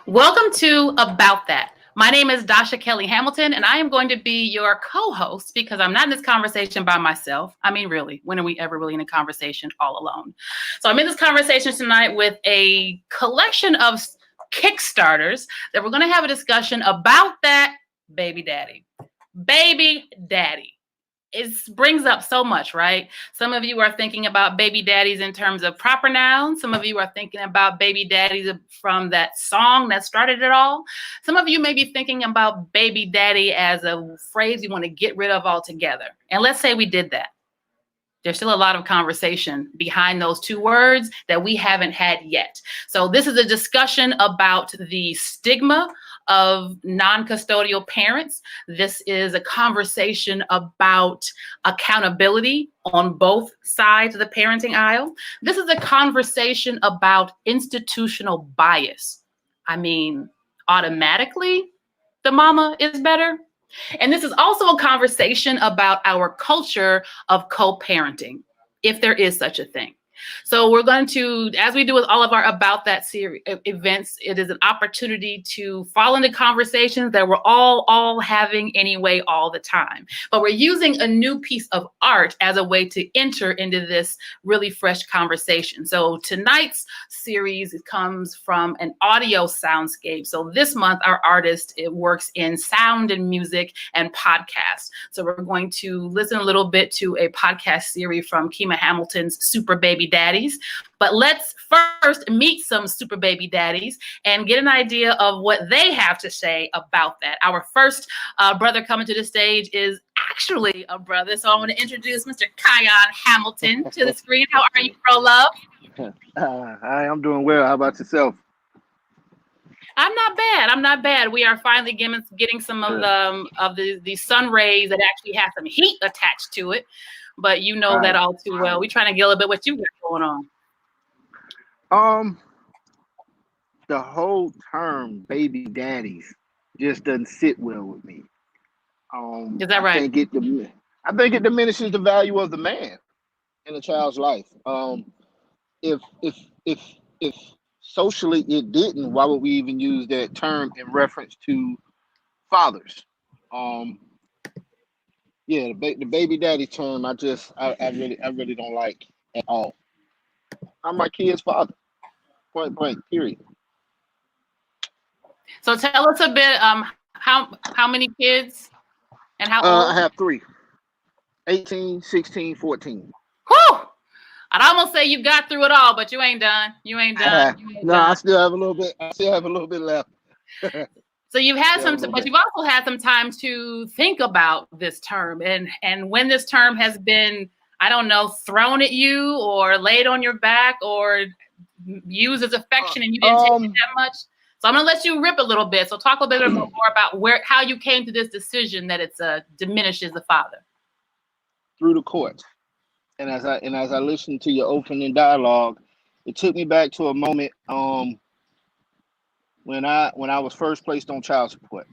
Welcome to About That. My name is Dasha Kelly Hamilton, and I am going to be your co host because I'm not in this conversation by myself. I mean, really, when are we ever really in a conversation all alone? So I'm in this conversation tonight with a collection of Kickstarters that we're going to have a discussion about that baby daddy. Baby daddy. It brings up so much, right? Some of you are thinking about baby daddies in terms of proper nouns. Some of you are thinking about baby daddies from that song that started it all. Some of you may be thinking about baby daddy as a phrase you want to get rid of altogether. And let's say we did that. There's still a lot of conversation behind those two words that we haven't had yet. So this is a discussion about the stigma of non-custodial parents. This is a conversation about accountability on both sides of the parenting aisle. This is a conversation about institutional bias. I mean, automatically, the mama is better. And this is also a conversation about our culture of co-parenting, if there is such a thing. So we're going to, as we do with all of our About That series events, it is an opportunity to fall into conversations that we're all having anyway all the time. But we're using a new piece of art as a way to enter into this really fresh conversation. So tonight's series comes from an audio soundscape. So this month, our artist, it works in sound and music and podcast. So we're going to listen a little bit to a podcast series from Kima Hamilton's Super Baby Daddies. But let's first meet some super baby daddies and get an idea of what they have to say about that. Our first brother coming to the stage is actually a brother. So I want to introduce Mr. Kion Hamilton to the screen. How are you, bro love? Hi, I'm doing well. How about yourself? I'm not bad. I'm not bad. We are finally getting some of the sun rays that actually have some heat attached to it. But you know that all too well. We're trying to get a little bit what you got going on. The whole term "baby daddies" just doesn't sit well with me. Is that right? I think it diminishes the value of the man in a child's life. If if if if socially it didn't, why would we even use that term in reference to fathers? Um, yeah, the baby daddy term, I really don't like at all. I'm my kid's father, point blank, period. So tell us a bit how many kids and how I old? have three: 18, 16, 14. Whew! I'd almost say you got through it all, but you ain't done. You ain't done. You ain't No, I done. still have a little bit. I still have a little bit left. So you've had Still have a some, little but bit. you've also had some time to think about this term and when this term has been, I don't know, thrown at you or laid on your back or used as affection and you didn't take it Um, that much. So I'm gonna let you rip a little bit. So talk a little bit more about how you came to this decision that it's diminishes the father. through the courts, and as I listened to your opening dialogue, it took me back to a moment when I was first placed on child support.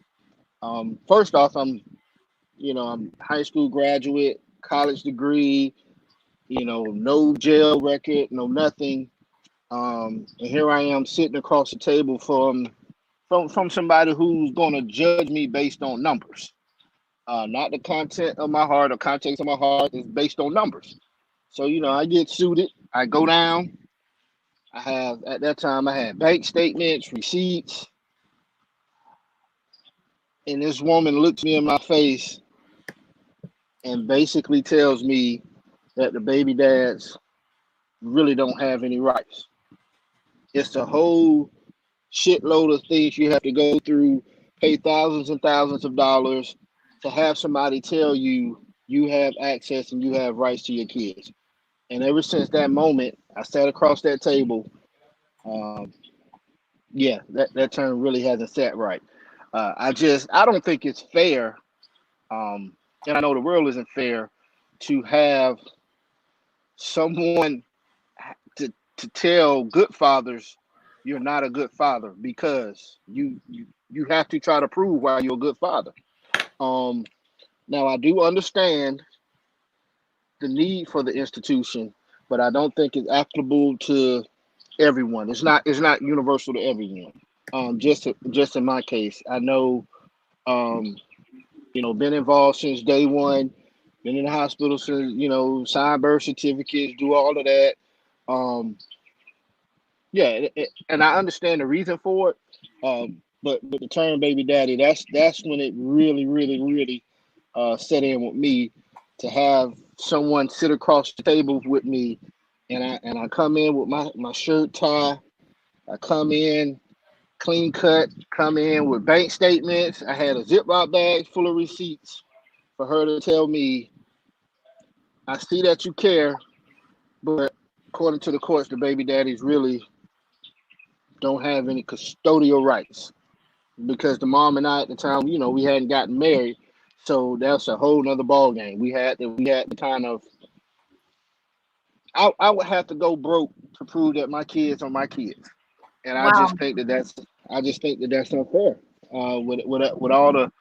First off, I'm high school graduate, college degree, no jail record, no nothing. And here I am sitting across the table from somebody who's going to judge me based on numbers. Not the content of my heart or context of my heart is based on numbers. So, I get suited, I go down. At that time, I had bank statements, receipts, and this woman looks me in my face and basically tells me that the baby dads really don't have any rights. It's a whole shitload of things you have to go through, pay thousands and thousands of dollars to have somebody tell you you have access and you have rights to your kids. And ever since that moment, I sat across that table. Um, yeah, that term really hasn't sat right. I don't think it's fair, and I know the world isn't fair to have someone to tell good fathers you're not a good father because you have to try to prove why you're a good father. Um, Now I do understand the need for the institution, but I don't think it's applicable to everyone. It's not universal to everyone. Just in my case, I know, um, been involved since day one, been in the hospital since, sign birth certificates, do all of that. Um, yeah, and I understand the reason for it. But the term baby daddy, that's when it really, really, really set in with me, to have someone sit across the table with me, and I come in with my shirt tie. I come in clean cut, come in with bank statements. I had a Ziploc bag full of receipts for her to tell me, I see that you care, but according to the courts, the baby daddies really don't have any custodial rights, because the mom and I at the time, we hadn't gotten married. So that's a whole nother ball game. We had to kind of, I would have to go broke to prove that my kids are my kids. And Wow. I just think that that's unfair. With all the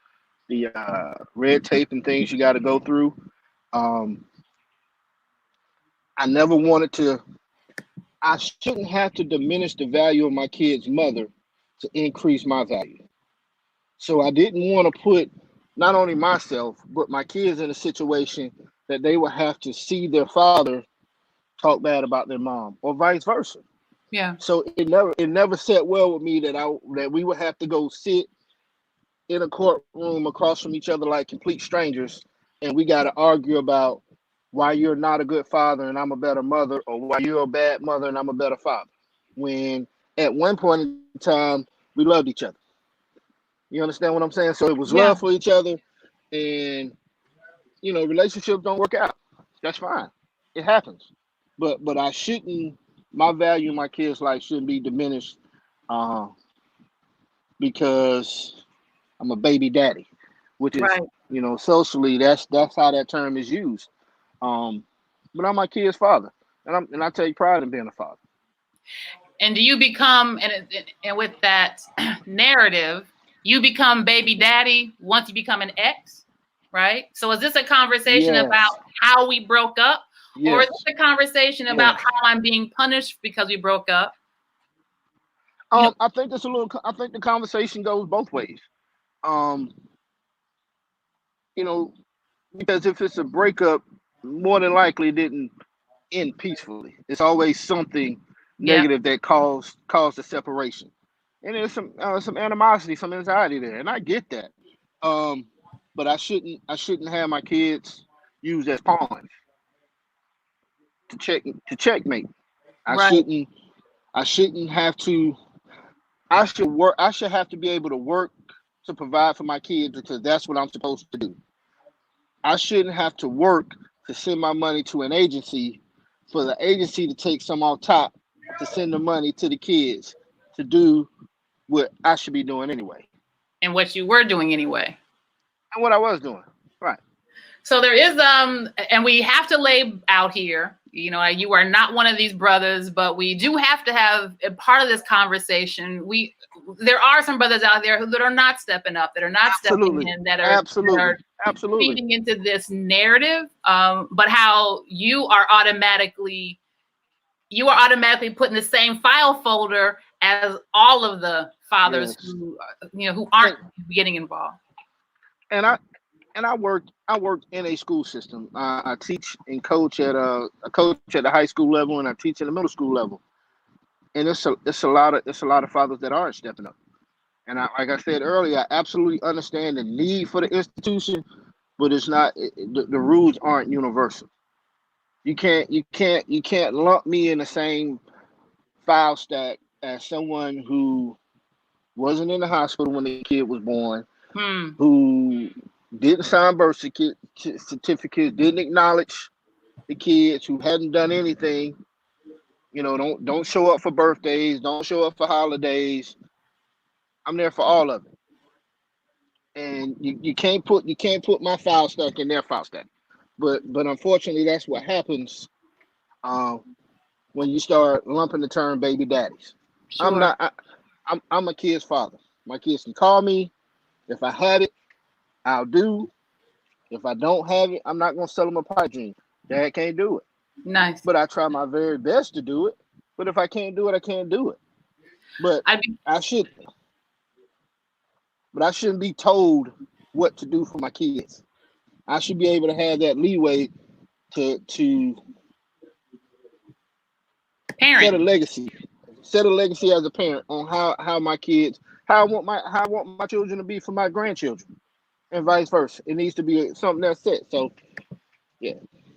red tape and things you got to go through. Um, I never wanted to. I shouldn't have to diminish the value of my kid's mother to increase my value. So I didn't want to put not only myself but my kids in a situation that they would have to see their father talk bad about their mom, or vice versa. Yeah. So it never sat well with me that we would have to go sit in a courtroom across from each other like complete strangers, and we got to argue about why you're not a good father and I'm a better mother, or why you're a bad mother and I'm a better father. When at one point in time we loved each other. You understand what I'm saying? So it was Yeah. love for each other, and relationships don't work out. That's fine. It happens. But I shouldn't. My value in my kids' life shouldn't be diminished, uh, because I'm a baby daddy, which is, Right. socially, that's how that term is used. Um, but I'm my kid's father, and I take pride in being a father. And do you become, and with that narrative, you become baby daddy once you become an ex, right? So is this a conversation about Yes, how we broke up, or is yes, this a conversation about yes. how I'm being punished because we broke up? You know, I think it's a little. I think the conversation goes both ways. Um, you know, because if it's a breakup, more than likely it didn't end peacefully. It's always something yeah. negative that caused the separation, and there's some animosity, some anxiety there, and I get that. Um, but I shouldn't have my kids used as pawns to checkmate. I Right. shouldn't I shouldn't have to. I should work. I should have to be able to work to provide for my kids, because that's what I'm supposed to do. I shouldn't have to work to send my money to an agency, for the agency to take some off top to send the money to the kids to do what I should be doing anyway, And what you were doing anyway. and what I was doing. Right. So there is and we have to lay out here, you are not one of these brothers, but we do have to have a part of this conversation. There are some brothers out there that are not stepping up, that are not stepping Absolutely. in, that are Absolutely. Absolutely. feeding into this narrative. But how you are automatically put in the same file folder as all of the fathers Yes. who aren't And getting involved. and I worked in a school system. I teach and coach I coach at the high school level, and I teach at the middle school level. And it's a lot of fathers that aren't stepping up. And like I said earlier, I absolutely understand the need for the institution, but it's not. The rules aren't universal. You can't lump me in the same file stack as someone who wasn't in the hospital when the kid was born, Hmm. who didn't sign birth certificates, didn't acknowledge the kids, who hadn't done anything. Don't show up for birthdays, don't show up for holidays. I'm there for all of it, and you can't put my file stack in their file stack. But unfortunately, that's what happens, uh, when you start lumping the term baby daddies. I'm Sure. not. I'm a kid's father. My kids can call me. If I have it, I'll do. If I don't have it, I'm not gonna sell them a pipe dream. Dad can't do it, Nice. but I try my very best to do it. But if I can't do it, I can't do it. But I'd be I should. but I shouldn't be told what to do for my kids. I should be able to have that leeway to set a Parent. legacy, as a parent on how my kids, how I want my children to be for my grandchildren, and vice versa. It needs to be something that's set. So, yeah.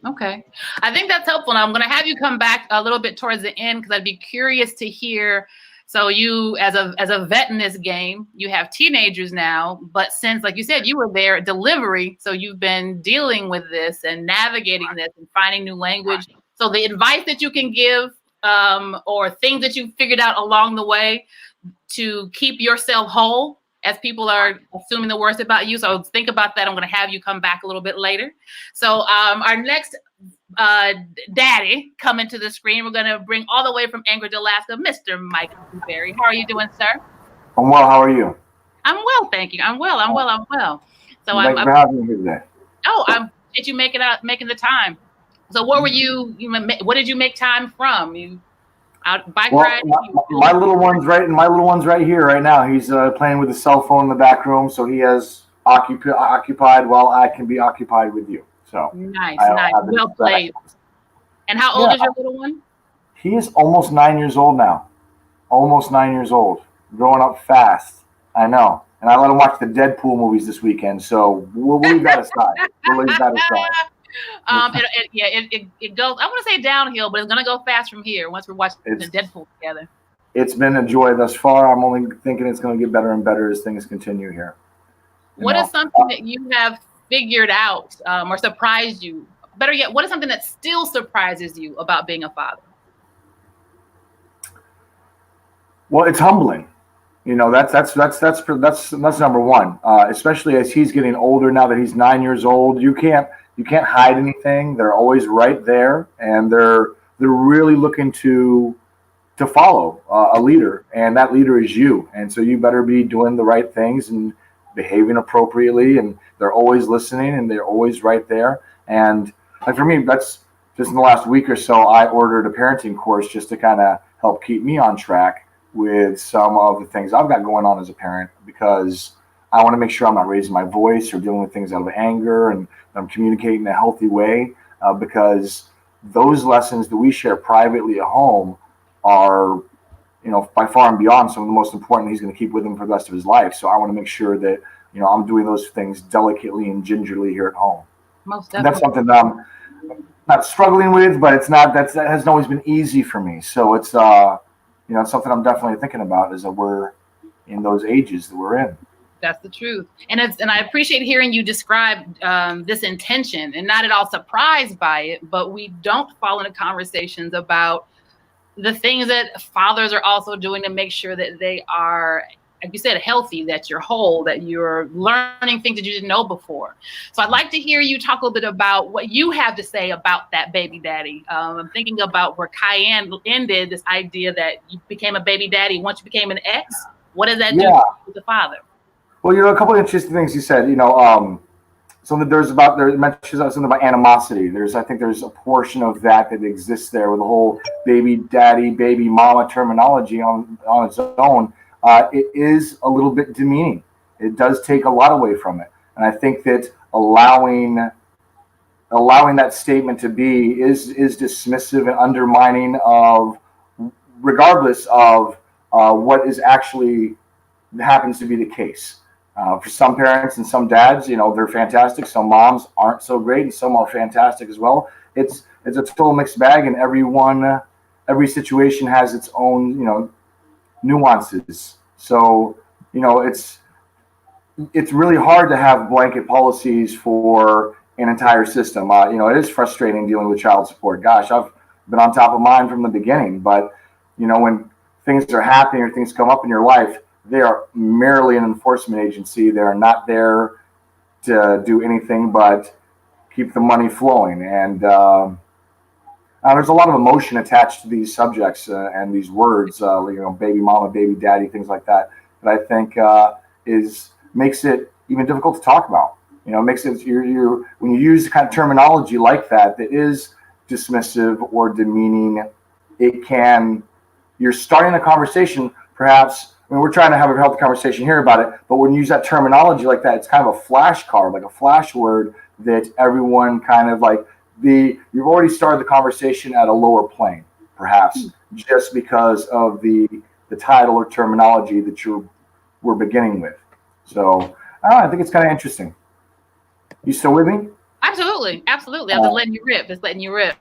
Okay. I think that's helpful. And I'm going to have you come back a little bit towards the end because I'd be curious to hear. So you, as a vet in this game, you have teenagers now, but since, like you said, you were there at delivery, so you've been dealing with this and navigating this and finding new language. So the advice that you can give, or things that you figured out along the way to keep yourself whole as people are assuming the worst about you. So think about that. I'm going to have you come back a little bit later. So our next daddy coming to the screen, we're going to bring all the way from Anchorage, Alaska, Mr. Mike Berry. How are you doing, sir? I'm well. How are you? I'm well, thank you. I'm well. So Thanks for having me here today. I'm did you making the time? So what were what did you make time from? You out bike riding? My little one's right here right now. He's playing with his cell phone in the back room, so he has occupied while I can be occupied with you. So nice. Well played. And how old is your little one? He is almost 9 years old now. Almost 9 years old. Growing up fast. I know. And I let him watch the Deadpool movies this weekend. So we'll leave that aside. It goes, I want to say downhill, but it's going to go fast from here once we're watching the Deadpool together. It's been a joy thus far. I'm only thinking it's going to get better and better as things continue here. What is something that you have figured out or surprised you? Better yet, what is something that still surprises you about being a father? Well, it's humbling. That's number one. Especially as he's getting older now that he's 9 years old, you can't hide anything. They're always right there, and they're really looking to follow a leader, and that leader is you. And so you better be doing the right things and behaving appropriately. And they're always listening, and they're always right there. And like for me, that's just in the last week or so, I ordered a parenting course just to kind of help keep me on track with some of the things I've got going on as a parent, because I want to make sure I'm not raising my voice or dealing with things out of anger, and I'm communicating in a healthy way, because those lessons that we share privately at home are, by far and beyond some of the most important he's going to keep with him for the rest of his life. So I want to make sure that, I'm doing those things delicately and gingerly here at home. Most definitely. That's something that I'm not struggling with, but that hasn't always been easy for me. So it's, it's something I'm definitely thinking about as we're in those ages that we're in. That's the truth. And I appreciate hearing you describe this intention, and not at all surprised by it, but we don't fall into conversations about the things that fathers are also doing to make sure that they are, like you said, healthy, that you're whole, that you're learning things that you didn't know before. So I'd like to hear you talk a little bit about what you have to say about that baby daddy. I'm thinking about where Cayenne ended, this idea that you became a baby daddy once you became an ex. What does that do with the father? Well, a couple of interesting things you said. Something there mentions something about animosity. I think there's a portion of that exists there with the whole baby daddy, baby mama terminology on its own. It is a little bit demeaning. It does take a lot away from it, and I think that allowing that statement to be is dismissive and undermining of, regardless of what is actually happens to be the case. For some parents and some dads, they're fantastic. Some moms aren't so great, and some are fantastic as well. It's a total mixed bag, and every situation has its own, nuances. So, it's really hard to have blanket policies for an entire system. It is frustrating dealing with child support. Gosh, I've been on top of mine from the beginning, but when things are happening or things come up in your life, they are merely an enforcement agency. They're not there to do anything but keep the money flowing. And there's a lot of emotion attached to these subjects and these words, baby mama, baby daddy, things like that I think makes it even difficult to talk about. Makes it when you use the kind of terminology like that is dismissive or demeaning, you're starting a conversation perhaps mean, we're trying to have a healthy conversation here about it, but when you use that terminology like that, it's kind of a flashcard, like a flash word that everyone kind of like you've already started the conversation at a lower plane, perhaps, just because of the title or terminology that we're beginning with. So I think it's kind of interesting. You still with me? Absolutely. I'm just letting you rip.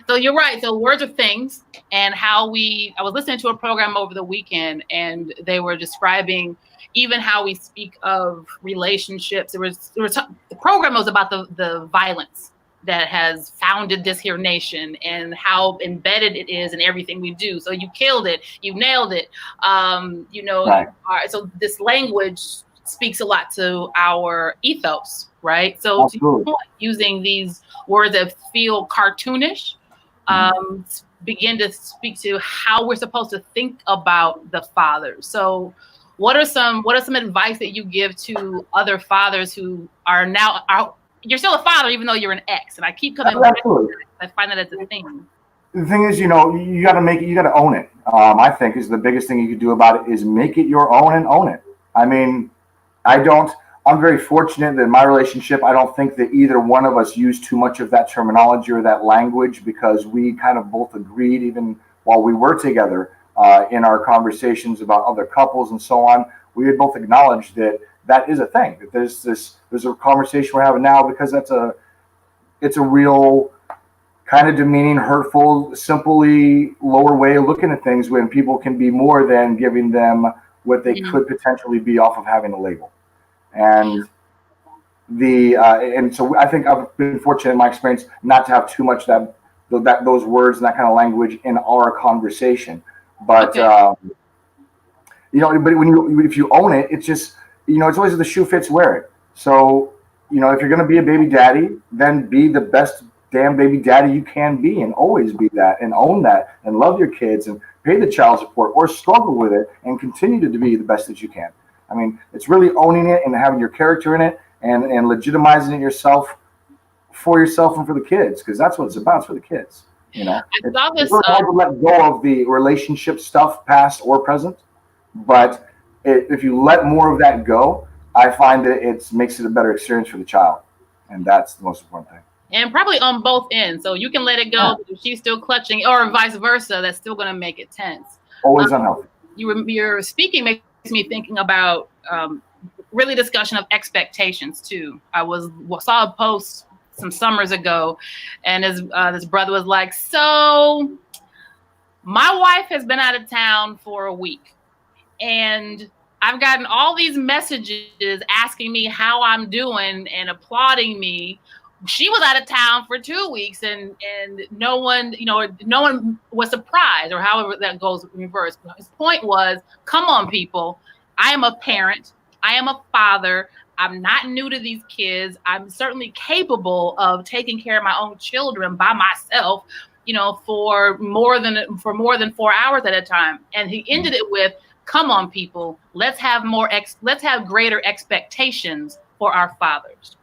So you're right. So words are things, and I was listening to a program over the weekend, and they were describing even how we speak of relationships. The program was about the violence that has founded this here nation and how embedded it is in everything we do. So you killed it, you nailed it. Right. So this language speaks a lot to our ethos, right? So to your point, using these words that feel cartoonish, begin to speak to how we're supposed to think about the father. So what are some advice that you give to other fathers who are now you're still a father even though you're an ex, and I keep coming back to that. I find that as a thing. The thing is, you got to make it, you got to own it. I think is the biggest thing you could do about it is make it your own and own it. I mean, I'm very fortunate that in my relationship, I don't think that either one of us used too much of that terminology or that language, because we kind of both agreed, even while we were together, in our conversations about other couples and so on, we had both acknowledged that is a thing, that there's a conversation we're having now, because it's a real kind of demeaning, hurtful, simply lower way of looking at things, when people can be more than giving them what they could potentially be off of having a label. And and so I think I've been fortunate in my experience not to have too much those words and that kind of language in our conversation. But but if you own it, it's just, it's always the shoe fits, wear it. So if you're going to be a baby daddy, then be the best damn baby daddy you can be, and always be that, and own that, and love your kids, and pay the child support, or struggle with it and continue to be the best that you can. I mean, it's really owning it and having your character in it, and legitimizing it for yourself and for the kids, because that's what it's about. It's for the kids. It's really hard to let go of the relationship stuff, past or present. But if you let more of that go, I find that it makes it a better experience for the child, and that's the most important thing. And probably on both ends, so you can let it go, but if she's still clutching, or vice versa, that's still going to make it tense. Always unhealthy. Your speaking makes me thinking about really discussion of expectations too. I saw a post some summers ago, and this brother was like, "So my wife has been out of town for a week, and I've gotten all these messages asking me how I'm doing and applauding me. She was out of town for 2 weeks, and no one was surprised," or however that goes in reverse. His point was, come on, people. I am a parent. I am a father. I'm not new to these kids. I'm certainly capable of taking care of my own children by myself, for more than 4 hours at a time. And he ended it with, come on, people. Let's have greater expectations for our fathers.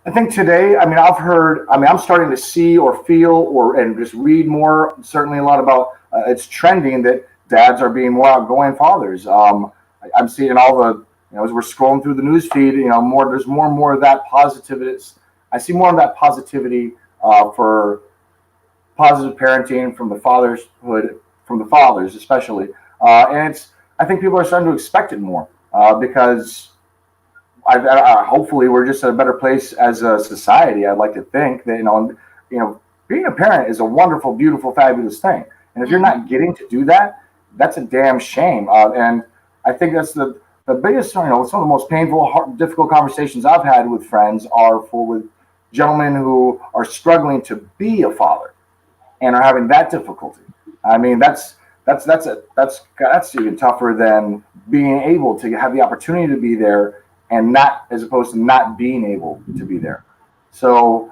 I think today, I'm starting to see or feel and just read more, certainly a lot about, it's trending that dads are being more outgoing fathers. I'm seeing all the, as we're scrolling through the news feed, there's more and more of that positivity. I see more of that positivity for positive parenting from the fatherhood, from the fathers especially. And I think people are starting to expect it more because hopefully we're just at a better place as a society. I'd like to think that, being a parent is a wonderful, beautiful, fabulous thing. And if you're not getting to do that, that's a damn shame. And I think that's the biggest, some of the most painful, difficult conversations I've had with friends are with gentlemen who are struggling to be a father and are having that difficulty. I mean, that's even tougher than being able to have the opportunity to be there, and not, as opposed to not being able to be there. So,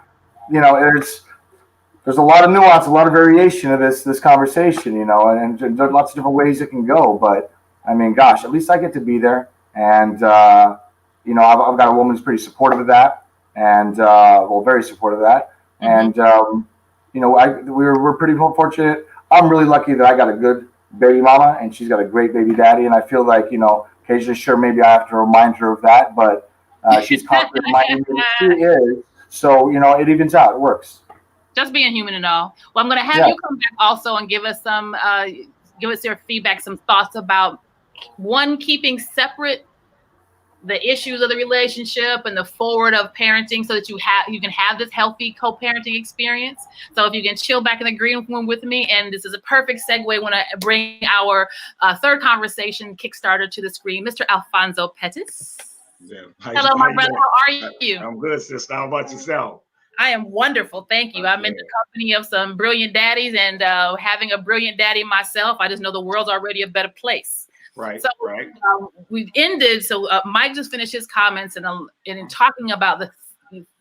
there's a lot of nuance, a lot of variation of this conversation, and there's lots of different ways it can go. But I mean, gosh, at least I get to be there, and I've got a woman who's pretty supportive of that, and very supportive of that, and we're pretty fortunate. I'm really lucky that I got a good baby mama, and she's got a great baby daddy. And I feel like, occasionally, sure, maybe I have to remind her of that, but she's constantly reminding me that she is. So, it evens out. It works. Just being human and all. Well, I'm going to have you come back also and give us your feedback, some thoughts about keeping separate the issues of the relationship and the forward of parenting, so that you can have this healthy co-parenting experience. So if you can chill back in the green room with me, and this is a perfect segue when I bring our third conversation Kickstarter to the screen, Mr. Alfonso Pettis. Yeah. Hello, my brother. How are you? I'm good, sister. How about yourself? I am wonderful. Thank you. I'm in the company of some brilliant daddies, and having a brilliant daddy myself, I just know the world's already a better place. Right. So right. We've ended. So Mike just finished his comments and in talking about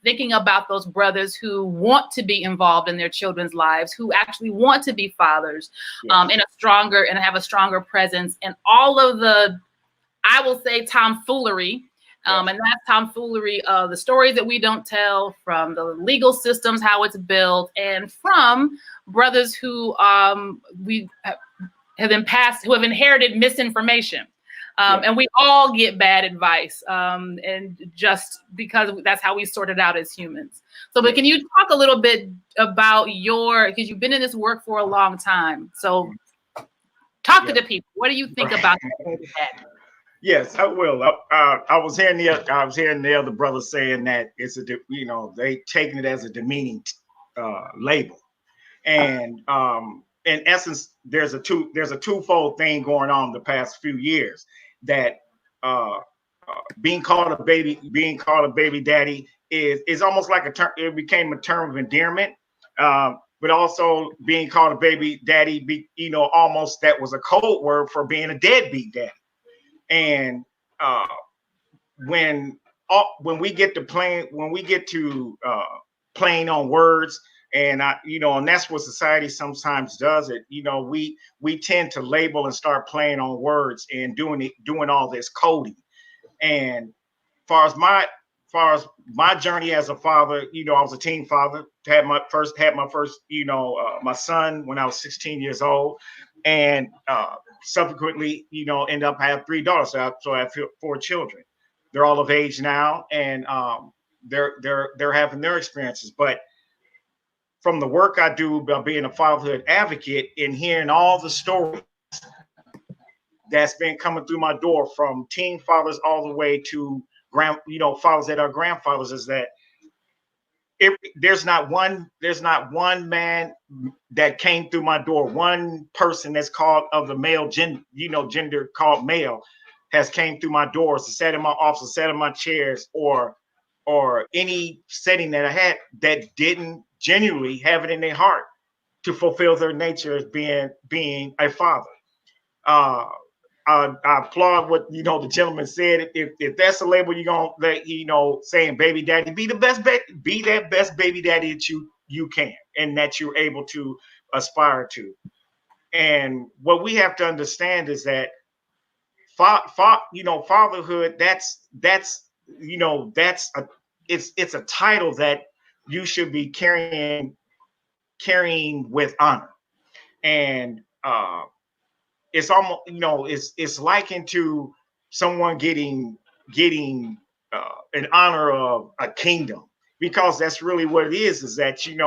thinking about those brothers who want to be involved in their children's lives, who actually want to be fathers, Yes. and have a stronger presence, and all of the, I will say, tomfoolery. And that's tomfoolery of the stories that we don't tell, from the legal systems, how it's built, and from brothers who have inherited misinformation. And we all get bad advice, and just because that's how we sort it out as humans. So, but can you talk a little bit about because you've been in this work for a long time. So talk to the people. What do you think about that? Yes, I will. I was hearing the other brother saying that they taking it as a demeaning label, and in essence, there's a twofold thing going on the past few years, that being called a baby daddy is almost like a term. It became a term of endearment, but also being called a baby daddy, almost that was a code word for being a deadbeat daddy. And when we get to playing on words, and and that's what society sometimes does. We tend to label and start playing on words and doing all this coding. And far as my journey as a father, I was a teen father. Had my first my son when I was 16 years old, and subsequently, end up having 3 daughters. So I have 4 children. They're all of age now, and they're having their experiences. But from the work I do by being a fatherhood advocate and hearing all the stories that's been coming through my door, from teen fathers all the way to fathers that are grandfathers, is that there's not one man that came through my door, one person that's called of the male gender called male, has came through my doors, sat in my office, sat in my chairs, or any setting that I had, that didn't genuinely have it in their heart to fulfill their nature as being a father. I applaud what the gentleman said. If that's the label you're gonna let, saying baby daddy, be that best baby daddy that you can, and that you're able to aspire to. And what we have to understand is that fatherhood, it's a title that you should be carrying with honor. And it's almost, it's likened to someone getting an honor of a kingdom, because that's really what it is that you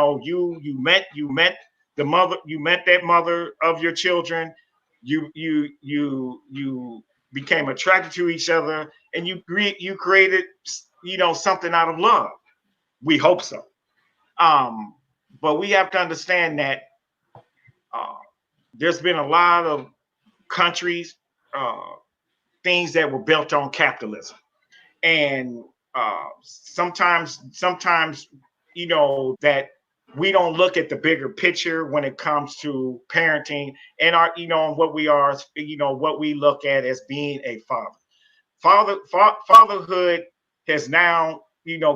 met that mother of your children, you became attracted to each other, and you created something out of love. We hope so. But we have to understand that there's been a lot of countries, things that were built on capitalism, and sometimes that we don't look at the bigger picture when it comes to parenting, and what we look at as being a father. Fatherhood has now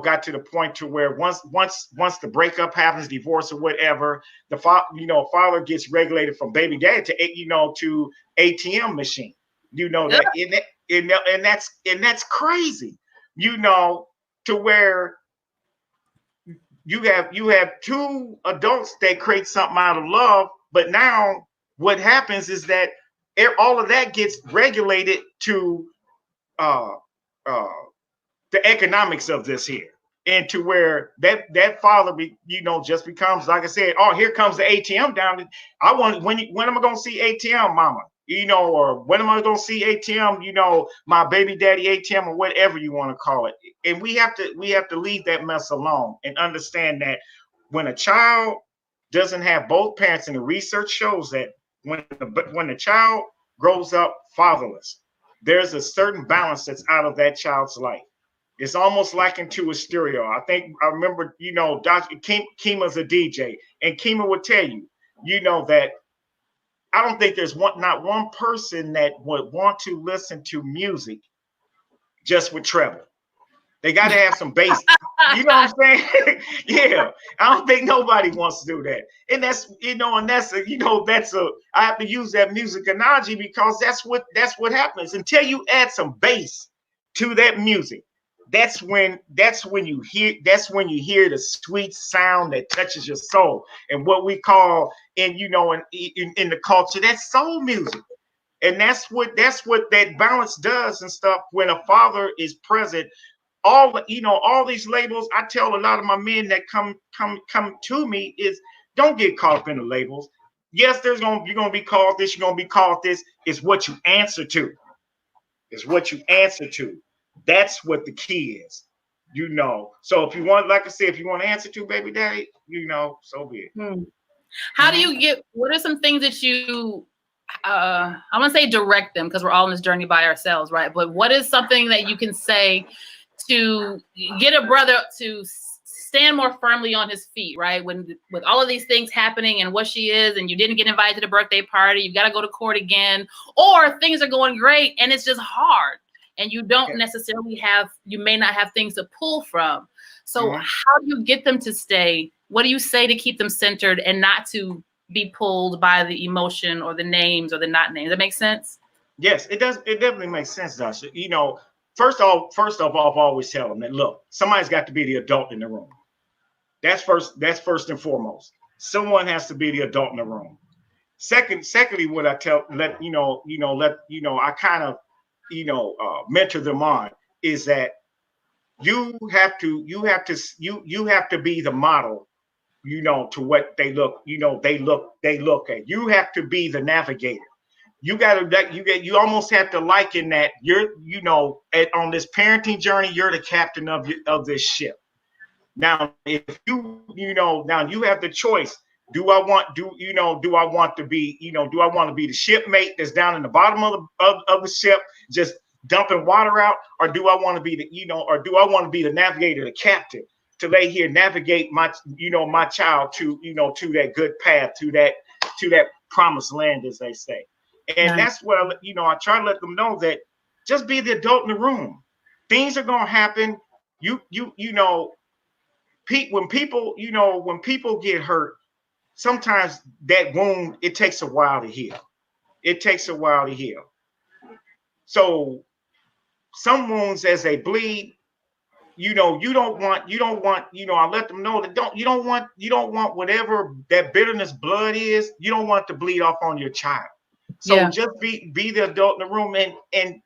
got to the point to where once the breakup happens, divorce or whatever, the father gets regulated from baby dad to ATM machine. That and that's crazy. To where you have 2 adults that create something out of love, but now what happens is that all of that gets regulated to uh, the economics of this here, and to where that father just becomes, like I said, oh, here comes the ATM down. I want, when am I gonna see ATM, mama? Or when am I gonna see ATM? My baby daddy ATM, or whatever you want to call it. And we have to leave that mess alone and understand that when a child doesn't have both parents, and the research shows that when the child grows up fatherless, there's a certain balance that's out of that child's life. It's almost likened to a stereo. I remember, Dr. Kima's a DJ, and Kima would tell you, that I don't think there's not one person that would want to listen to music just with treble. They got to have some bass. You know what I'm saying? Yeah. I don't think nobody wants to do that. And that's, I have to use that music analogy because that's what happens. Until you add some bass to that music, that's when you hear the sweet sound that touches your soul, and what we call in the culture, that's soul music. And that's what that balance does and stuff. When a father is present, all these labels, I tell a lot of my men that come to me is, don't get caught up in the labels. Yes, you're gonna be called this, you're gonna be called this. It's what you answer to. It's what you answer to. That's what the key is. So if you want, like I said, if you want to answer to baby daddy, so be it. How do you what are some things that you I want to say direct them, because we're all in this journey by ourselves, right? But what is something that you can say to get a brother to stand more firmly on his feet, right? With all of these things happening and what she is, and you didn't get invited to the birthday party, you got to go to court again, or things are going great and it's just hard, and you don't necessarily you may not have things to pull from. So how do you get them to stay? What do you say to keep them centered and not to be pulled by the emotion or the names or the not names? That makes sense? Yes, it does. It definitely makes sense, Dasha. First off, I've always tell them that, look, somebody's got to be the adult in the room. That's first and foremost. Someone has to be the adult in the room. Secondly, what I I kind of, mentor them on is that you have to be the model, to what they look at. You have to be the navigator. You almost have to liken that you're, on this parenting journey, you're the captain of this ship. Now, if now you have the choice. Do I want to be the shipmate that's down in the bottom of the ship, just dumping water out, or do I want to be the navigator, the captain, to lay here, navigate my child to that good path, to that promised land, as they say. And that's what I try to let them know, that just be the adult in the room. Things are gonna happen. When people get hurt, sometimes that wound, it takes a while to heal. So some wounds, as they bleed, you don't want, I let them know that you don't want whatever that bitterness blood is, you don't want to bleed off on your child. So just be the adult in the room, and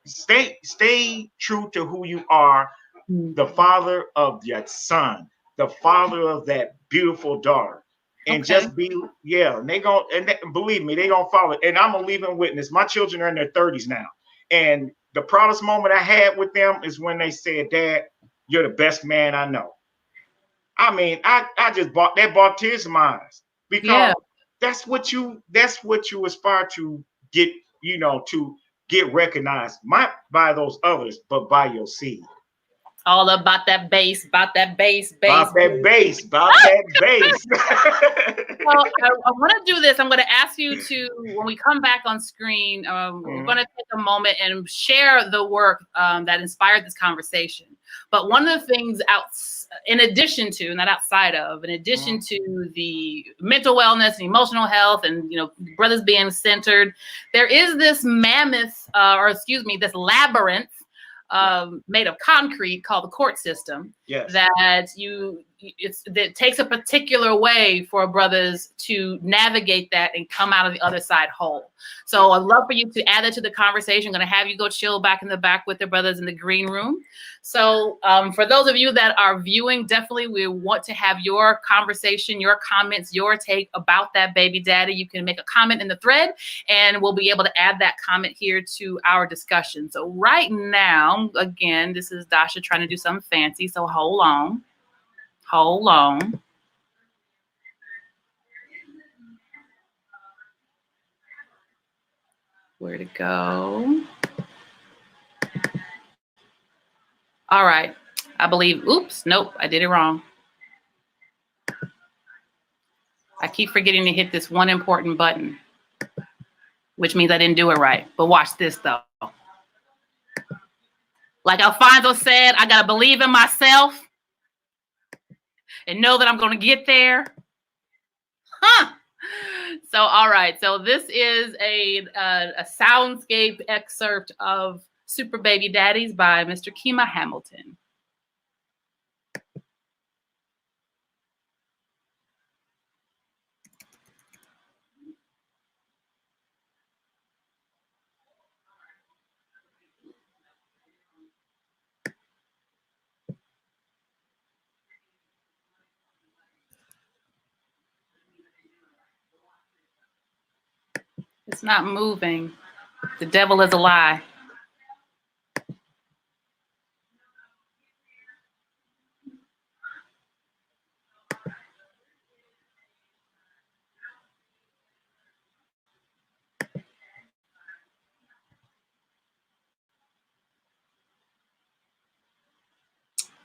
stay true to who you are, the father of that son, the father of that beautiful daughter. And just be, and believe me, they gonna follow it. And I'm a living witness. My children are in their 30s now. And the proudest moment I had with them is when they said, "Dad, you're the best man I know." I mean, I just brought tears to my eyes, because that's what you aspire to get, to get recognized, not by those others, but by your seed. All about that bass, About that bass. Well, I want to do this. I'm going to ask you to, when we come back on screen, we're going to take a moment and share the work that inspired this conversation. But one of the things in addition to the mental wellness and emotional health and, brothers being centered, there is this this labyrinth made of concrete called the court system. Yes. That you it takes a particular way for brothers to navigate that and come out of the other side whole. So I'd love for you to add that to the conversation. I'm going to have you go chill back in the back with the brothers in the green room. So for those of you that are viewing, definitely we want to have your conversation, your comments, your take about that baby daddy. You can make a comment in the thread and we'll be able to add that comment here to our discussion. So right now, again, this is Dasha trying to do something fancy. So hold on. Hold on. Where'd it go? All right. I believe, oops, nope, I did it wrong. I keep forgetting to hit this one important button, which means I didn't do it right. But watch this though. Like Alfonso said, I gotta believe in myself and know that I'm gonna get there. Huh. So, all right. So this is a soundscape excerpt of Super Baby Daddies by Mr. Kima Hamilton. It's not moving. The devil is a lie.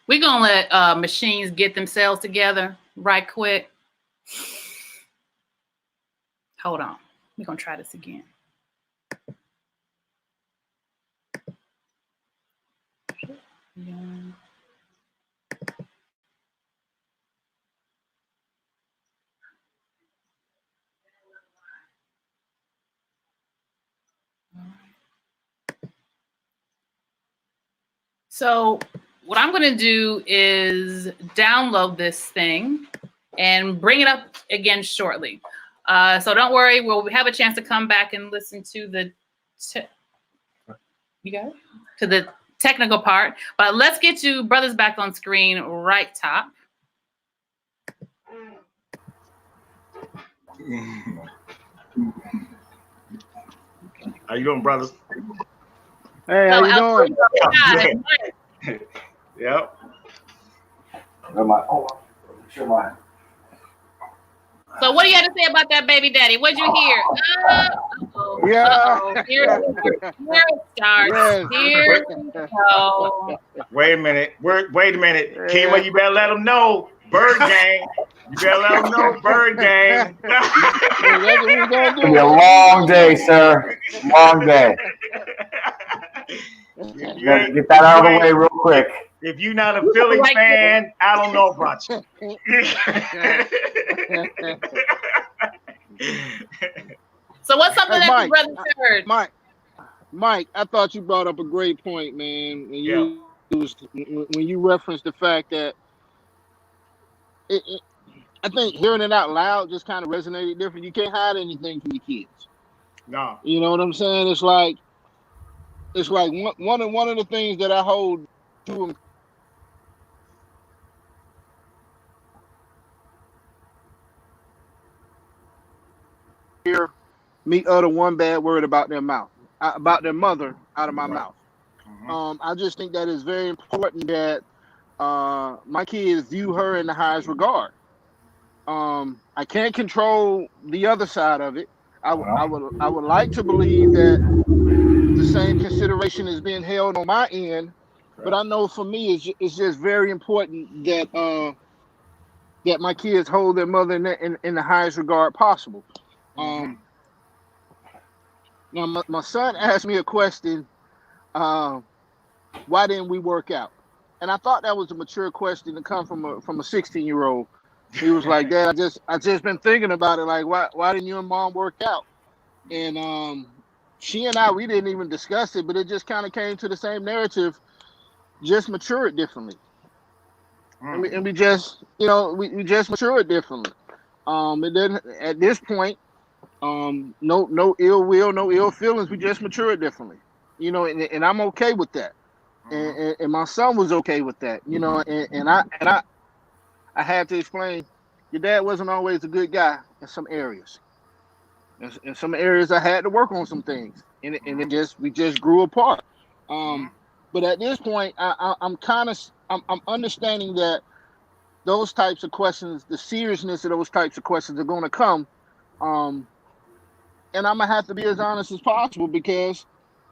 We're going to let machines get themselves together right quick. Hold on. We're going to try this again. Yeah. So what I'm going to do is download this thing and bring it up again shortly. So don't worry, we'll have a chance to come back and listen to the to the technical part. But let's get you brothers back on screen right top. How you doing, brothers? Hey, how you doing? Yep. So what do you have to say about that baby daddy? What'd you hear? Yeah. Here it starts. Yes. Here we go. Wait a minute. Kima, you better let them know. Bird gang. You better let them know. Bird gang. It's gonna be a long day, sir. Long day. You gotta get that out of the way real quick. If you're not a Philly fan, I don't know about you. So what's something that your brother heard? Mike, I thought you brought up a great point, man. When you referenced the fact that I think hearing it out loud just kind of resonated different. You can't hide anything from your kids. No. You know what I'm saying? It's like one of the things that I hold to hear me utter one bad word about their mouth, about their mother out of my mouth. Mm-hmm. I just think that is very important that my kids view her in the highest regard. I can't control the other side of it. I would like to believe that the same consideration is being held on my end, but I know for me it's just very important that that my kids hold their mother in the highest regard possible. Now my son asked me a question, why didn't we work out? And I thought that was a mature question to come from a 16-year-old. He was like, Dad, I just been thinking about it, like why didn't you and Mom work out? And she and I, we didn't even discuss it, but it just kind of came to the same narrative, just matured differently. and we just, you know, we just mature differently. And then at this point, no ill will, no ill feelings. We just mature differently, you know, and I'm okay with that. And my son was okay with that, you know, and I had to explain, your dad wasn't always a good guy in some areas. In some areas, I had to work on some things, and it just we just grew apart. But at this point, I'm understanding that those types of questions, the seriousness of those types of questions are going to come, um, and I'm gonna have to be as honest as possible because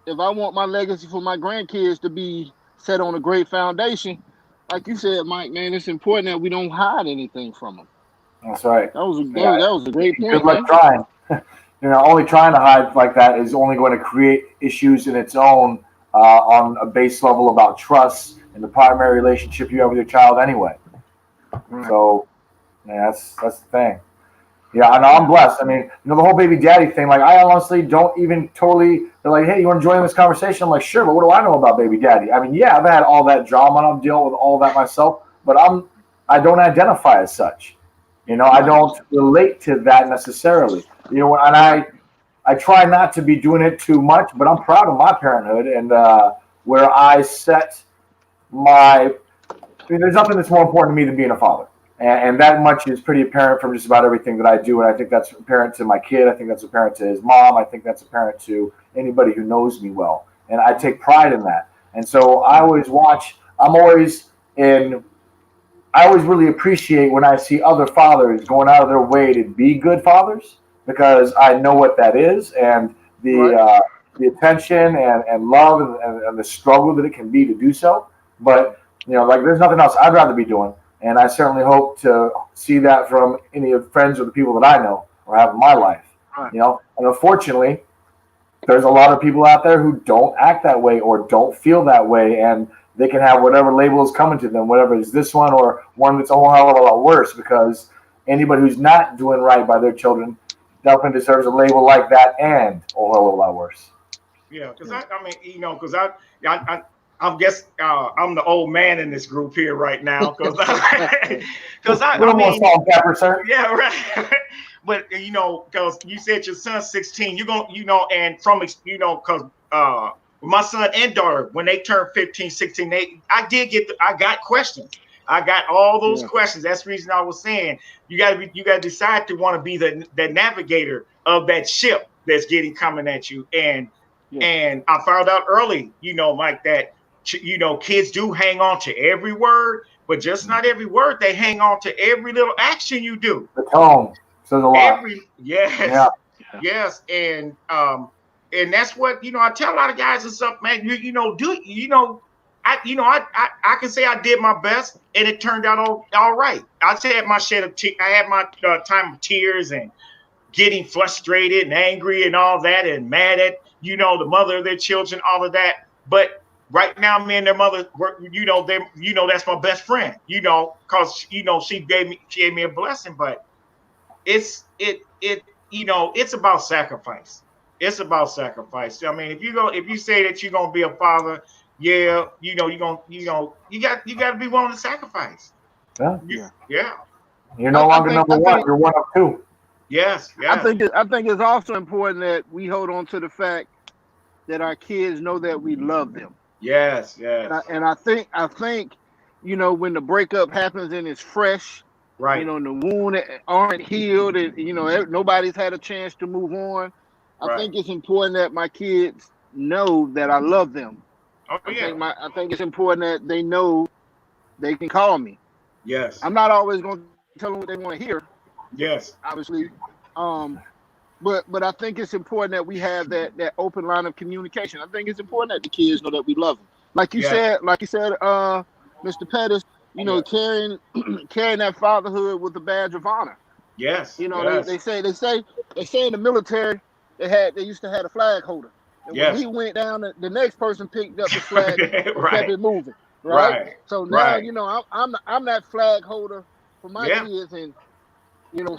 if I want my legacy for my grandkids to be set on a great foundation, like you said, Mike, man, it's important that we don't hide anything from them. That's right. That was Yeah. that was a great Good point, luck man. trying. You know, only trying to hide like that is only going to create issues in its own on a base level about trust and the primary relationship you have with your child anyway. Right. So, yeah, that's the thing. Yeah, and I'm blessed. I mean, you know, the whole baby daddy thing, like, I honestly don't even totally, they're like, hey, you want to join this conversation? I'm like, sure, but what do I know about baby daddy? I mean, yeah, I've had all that drama and I'm dealing with all that myself, but I don't identify as such. You know, I don't relate to that necessarily. You know, and I try not to be doing it too much, but I'm proud of my parenthood and where I set my, I mean, there's nothing that's more important to me than being a father. And that much is pretty apparent from just about everything that I do. And I think that's apparent to my kid. I think that's apparent to his mom. I think that's apparent to anybody who knows me well. And I take pride in that. And so I always watch, I always really appreciate when I see other fathers going out of their way to be good fathers because I know what that is and the attention and love and the struggle that it can be to do so. But, you know, like there's nothing else I'd rather be doing. And I certainly hope to see that from any of the friends or the people that I know or have in my life. You know, and unfortunately, there's a lot of people out there who don't act that way or don't feel that way, and they can have whatever label is coming to them, whatever is this one or one that's a whole hell of a lot worse, because anybody who's not doing right by their children definitely deserves a label like that and a whole hell of a lot worse. Yeah, because I mean, you know, because I'm guess I'm the old man in this group here right now because I little more mean, salt and pepper, sir. yeah, right. But you know, because you said your son's 16, you're gonna, you know, and from you know, because my son and daughter, when they turned 15, 16, I got questions. I got all those questions. That's the reason I was saying you gotta decide to want to be the navigator of that ship that's coming at you. And I found out early, you know, like that, you know, kids do hang on to every word, but just not every word. They hang on to every little action you do. The tone says a lot. Yes. And that's what, you know, I tell a lot of guys and stuff, man, you know, I can say I did my best and it turned out all right. I had my share of I had my time of tears and getting frustrated and angry and all that and mad at, you know, the mother of their children, all of that. But right now, me and their mother, you know, that's my best friend, you know, because, you know, she gave me a blessing. But you know, it's about sacrifice. It's about sacrifice. I mean, if you say that you're gonna be a father, you know, you got to be willing to sacrifice. Yeah. You're no longer number one. You're one of two. Yes. I think it's also important that we hold on to the fact that our kids know that we love them. Yes. And I think, you know, when the breakup happens and it's fresh, right? You know, and the wound aren't healed, and you know, nobody's had a chance to move on. I think it's important that my kids know that I love them. I think it's important that they know they can call me. Yes. I'm not always going to tell them what they want to hear. Yes. Obviously. But I think it's important that we have that open line of communication. I think it's important that the kids know that we love them. Like you said, Mr. Pettis, you know, carrying that fatherhood with a badge of honor. Yes. You know, they say in the military they used to have a flag holder. And when he went down, the next person picked up the flag and kept it moving. Right. So now, you know, I'm that flag holder for my kids, and you know,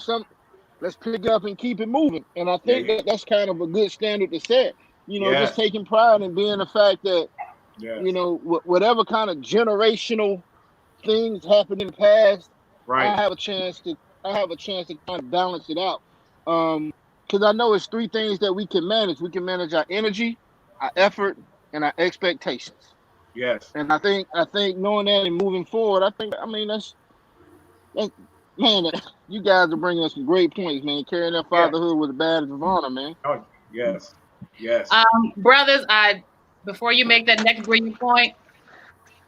let's pick it up and keep it moving. And I think that's kind of a good standard to set. You know, just taking pride in being the fact that, you know, whatever kind of generational things happened in the past, Right. I have a chance to kind of balance it out. Because I know it's three things that we can manage. We can manage our energy, our effort, and our expectations. Yes. And I think knowing that and moving forward, I mean that's man, you guys are bringing us some great points, man. Carrying that Yeah. fatherhood with a badge of honor, man. Oh, yes. Yes. Brothers, before you make that next brilliant point,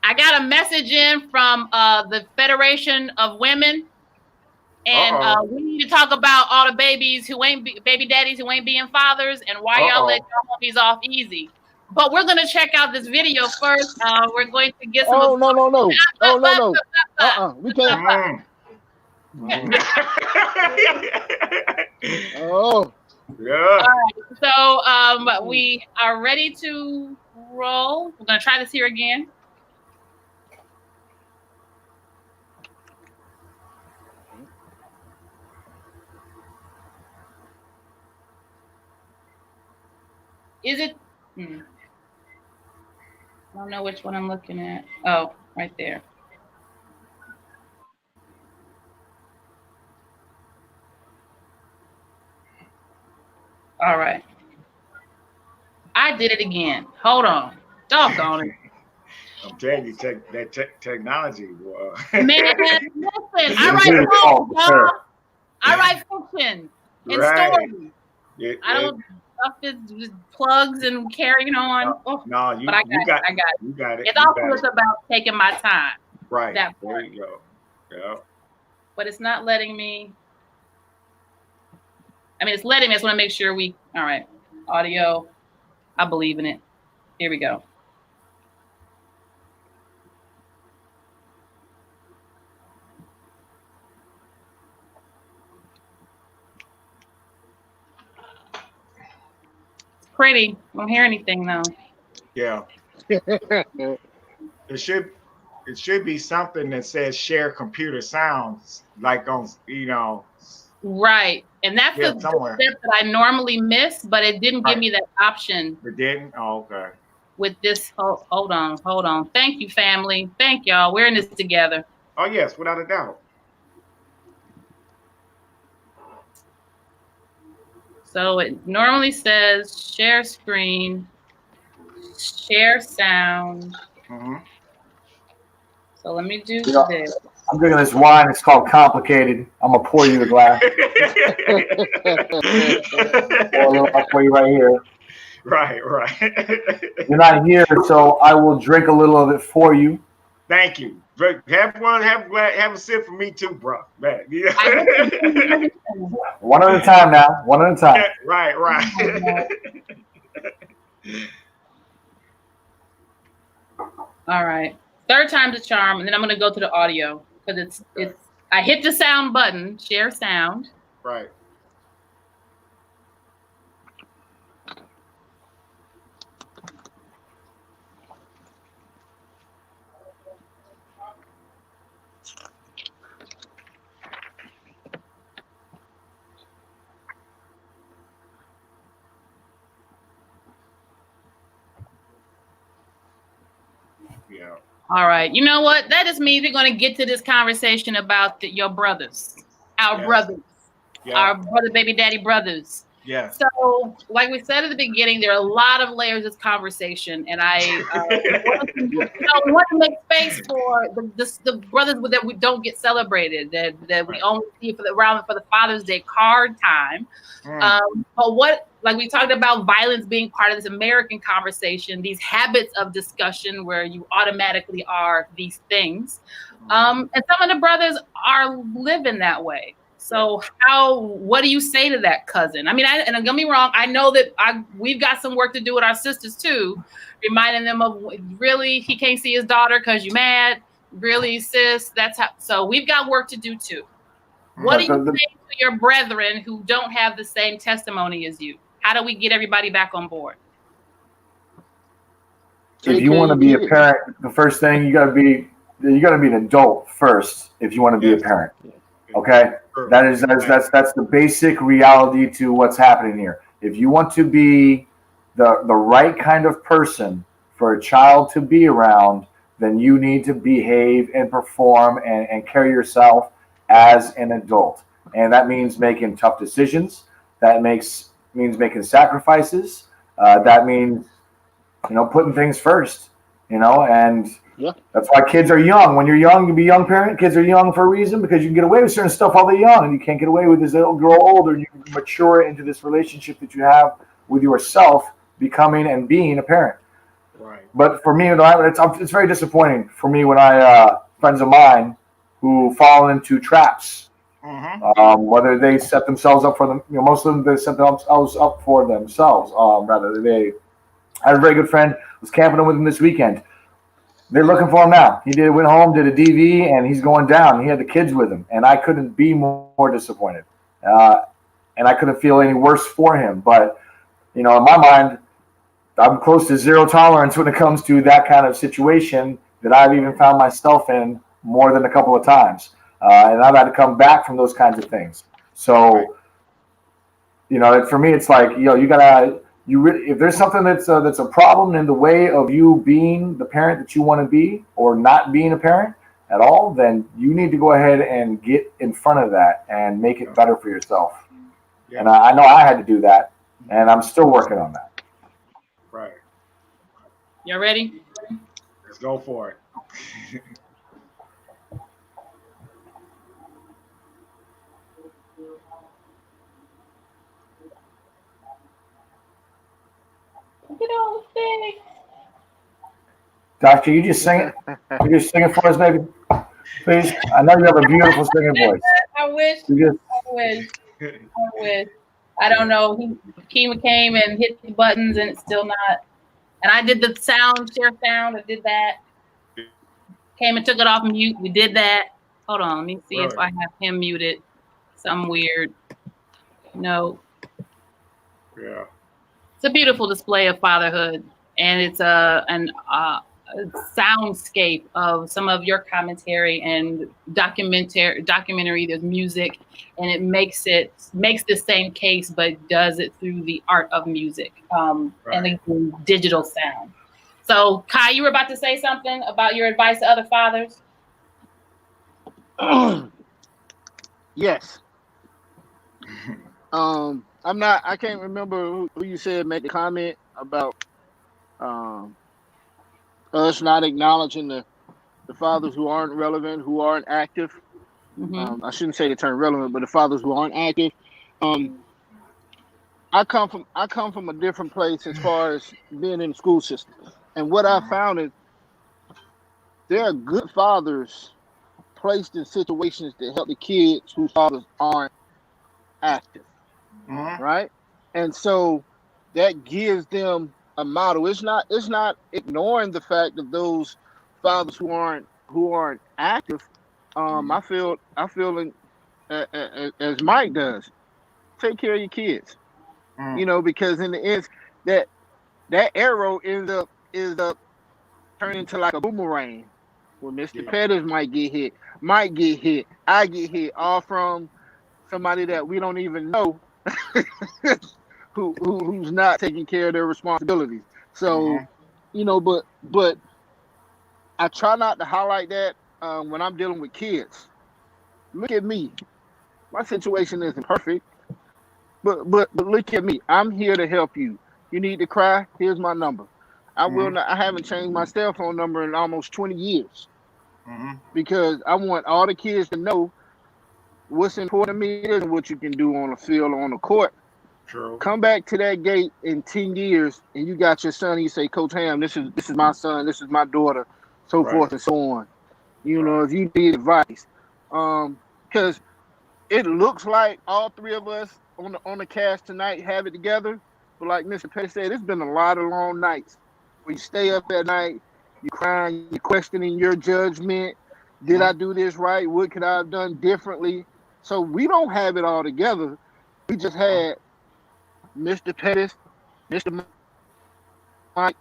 I got a message in from the Federation of Women, and we need to talk about all the babies who ain't baby daddies who ain't being fathers, and why y'all let your homies off easy. But we're gonna check out this video first. We're going to get some. Oh no. We can't. Oh. Yeah. So we are ready to roll. We're gonna try this here again. Is it? I don't know which one I'm looking at. Oh, right there. All right. I did it again. Hold on. Doggone it. I'm telling you, technology. Man, listen, I write poems, y'all. I write fiction and stories. I don't stuff is plugs and carrying on. No, you got it. You got it. It's also about taking my time. Right. That there part. you go. Yeah. But it's not letting me. I mean, it's letting me. I just want to make sure all right. Audio. I believe in it. Here we go. It's pretty. I don't hear anything though. Yeah. It should be something that says share computer sounds, like on, Right. And that's the step that I normally miss, but it didn't give me that option. It didn't? Oh, okay. With this, hold on. Thank you, family. Thank y'all. We're in this together. Oh, yes, without a doubt. So it normally says share screen, share sound. So let me do this. I'm drinking this wine. It's called Complicated. I'm gonna pour you the glass. Pour a little for you right here. Right. You're not here, so I will drink a little of it for you. Thank you. Have a sip for me too, bro. One at a time now. One at a time. Right. All right. Third time's a charm, and then I'm gonna go to the audio because it's. I hit the sound button, share sound. Right. Yeah. All right. You know what? That just means we're going to get to this conversation about your brothers, our brothers, our brother, baby daddy brothers. Yeah. So, like we said at the beginning, there are a lot of layers of this conversation, and I want to make space for the brothers that we don't get celebrated, that we only see for the Father's Day card time. But what, like we talked about, violence being part of this American conversation, these habits of discussion where you automatically are these things, and some of the brothers are living that way. So what do you say to that cousin? I mean, and don't get me wrong, I know that we've got some work to do with our sisters too, reminding them of really he can't see his daughter because you mad. Really, sis, that's how. So we've got work to do too. What do you say to your brethren who don't have the same testimony as you? How do we get everybody back on board? If you want to be a parent, the first thing you got to be an adult first. If you want to be a parent, okay. That's the basic reality to what's happening here. If you want to be the right kind of person for a child to be around, then you need to behave and perform and carry yourself as an adult. And that means making tough decisions. That means making sacrifices. That means, putting things first, and Yeah. that's why kids are young. When you're young, you be a young parent. Kids are young for a reason, because you can get away with certain stuff while they're young, and you can't get away with as they grow older. You can mature into this relationship that you have with yourself, becoming and being a parent. Right. But for me, it's very disappointing for me when friends of mine who fall into traps. Whether they set themselves up for them, most of them, they set themselves up for themselves. I had a very good friend, was camping with him this weekend. They're looking for him now. He went home, did a DV, and he's going down. He had the kids with him, and I couldn't be more disappointed. And I couldn't feel any worse for him. But, in my mind, I'm close to zero tolerance when it comes to that kind of situation that I've even found myself in more than a couple of times. And I've had to come back from those kinds of things. So, for me, it's like, if there's something that's a problem in the way of you being the parent that you want to be, or not being a parent at all, then you need to go ahead and get in front of that and make it better for yourself. Yeah. And I know I had to do that, and I'm still working on that. Right. Y'all ready? Let's go for it. Get on the stage. Doctor, you just sing it. You just sing it for us, baby. Please. I know you have a beautiful singing voice. I wish. I don't know. Kima came and hit the buttons, and it's still not. And I did the share sound. I did that. Came and took it off mute. We did that. Hold on. Let me see if I have him muted. Something weird. No. Yeah. It's a beautiful display of fatherhood, and it's a soundscape of some of your commentary and documentary. There's music, and it makes the same case, but does it through the art of music, and again, digital sound. So, Kai, you were about to say something about your advice to other fathers. Yes. I can't remember who you said made the comment about us not acknowledging the fathers who aren't relevant, who aren't active. Mm-hmm. I shouldn't say the term relevant, but the fathers who aren't active. I come from a different place as far as being in the school system, and what I found is there are good fathers placed in situations to help the kids whose fathers aren't active. Mm-hmm. Right? And so that gives them a model. It's not ignoring the fact of those fathers who aren't active. I feel as Mike does, take care of your kids. Because in the end, that arrow ends up turning into like a boomerang. Where Mr. Pettis might get hit, I get hit, all from somebody that we don't even know. who's not taking care of their responsibilities. So, but I try not to highlight that when I'm dealing with kids. Look at me. My situation isn't perfect, but look at me. I'm here to help you. You need to cry? Here's my number. I haven't changed my cell phone number in almost 20 years because I want all the kids to know what's important to me is what you can do on the field or on the court. True. Come back to that gate in 10 years and you got your son and you say, Coach Ham, this is my son, this is my daughter, so forth and so on. If you need advice. Because it looks like all three of us on the cast tonight have it together. But like Mr. Petty said, it's been a lot of long nights where you stay up at night, you crying, you're questioning your judgment. Did I do this right? What could I have done differently? So we don't have it all together. We just had Mr. Pettis, Mr. Mike,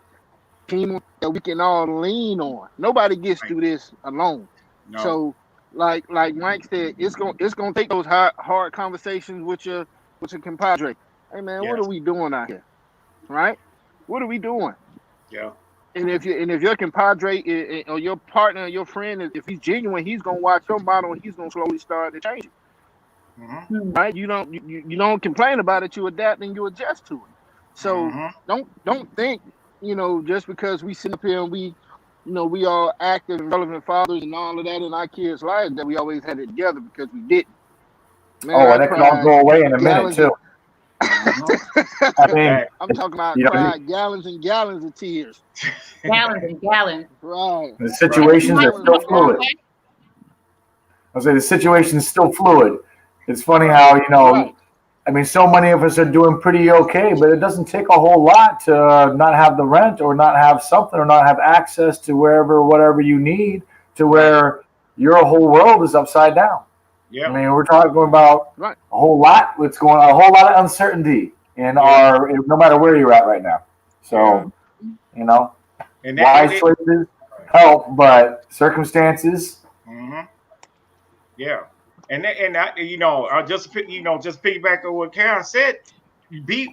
Kima that we can all lean on. Nobody gets through this alone. No. So, like Mike said, it's gonna take those hard conversations with your compadre. Hey man, what are we doing out here? Right? What are we doing? Yeah. And if your compadre or your partner or your friend, if he's genuine, he's gonna watch your model and he's gonna slowly start to change it. Mm-hmm. Right? You don't complain about it, you adapt and you adjust to it. So don't think, just because we sit up here and we all active and relevant fathers and all of that in our kids' lives that we always had it together, because we didn't. Man, and that can all go away in a minute too. I mean, I'm talking about cried gallons and gallons of tears. Gallons and gallons. Right. The situations are still fluid. I say the situation is still fluid. It's funny how, I mean, so many of us are doing pretty okay, but it doesn't take a whole lot to not have the rent or not have something or not have access to whatever you need, to where your whole world is upside down. Yeah. I mean, we're talking about a whole lot. A whole lot of uncertainty in no matter where you're at right now. So, and wise choices help, but circumstances. Mm-hmm. Yeah. And I'll just piggyback on what Karen said. We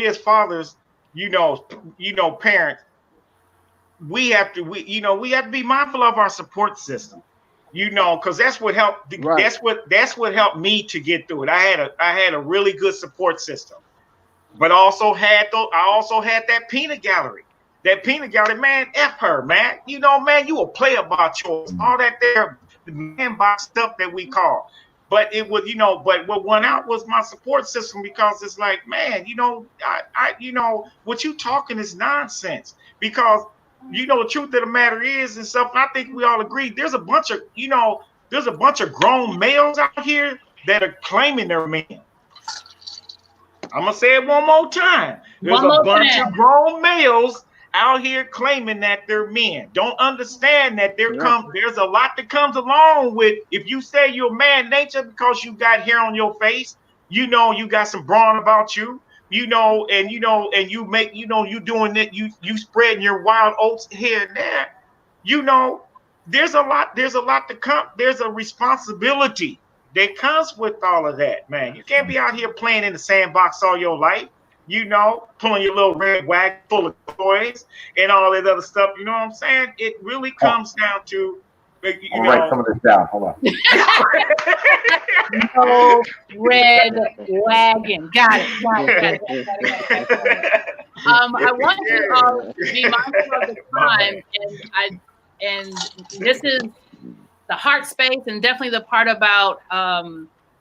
as fathers, parents, we have to be mindful of our support system. Because that's what helped. Right. That's what helped me to get through it. I had a really good support system, but I also had that peanut gallery. That peanut gallery, man, F her, man. Man, you a play about yours. All that there, the man box stuff that we call. But it was, but what won out was my support system, because it's like, man, what you talking is nonsense. Because the truth of the matter is, and stuff, I think we all agree, there's a bunch of grown males out here that are claiming they're men. I'm gonna say it one more time. There's a bunch of grown males out here claiming that they're men. Don't understand that there's a lot that comes along with, if you say you're man nature because you got hair on your face, you got some brawn about you. And you make, you doing it, you spreading your wild oats here and there. There's a lot to come. There's a responsibility that comes with all of that, man. You can't be out here playing in the sandbox all your life, pulling your little red wagon full of toys and all that other stuff. You know what I'm saying? It really comes down to, I'll write some of this down. Hold on. No red wagon. Got it. I want to be mindful of the time, and this is the heart space, and definitely the part about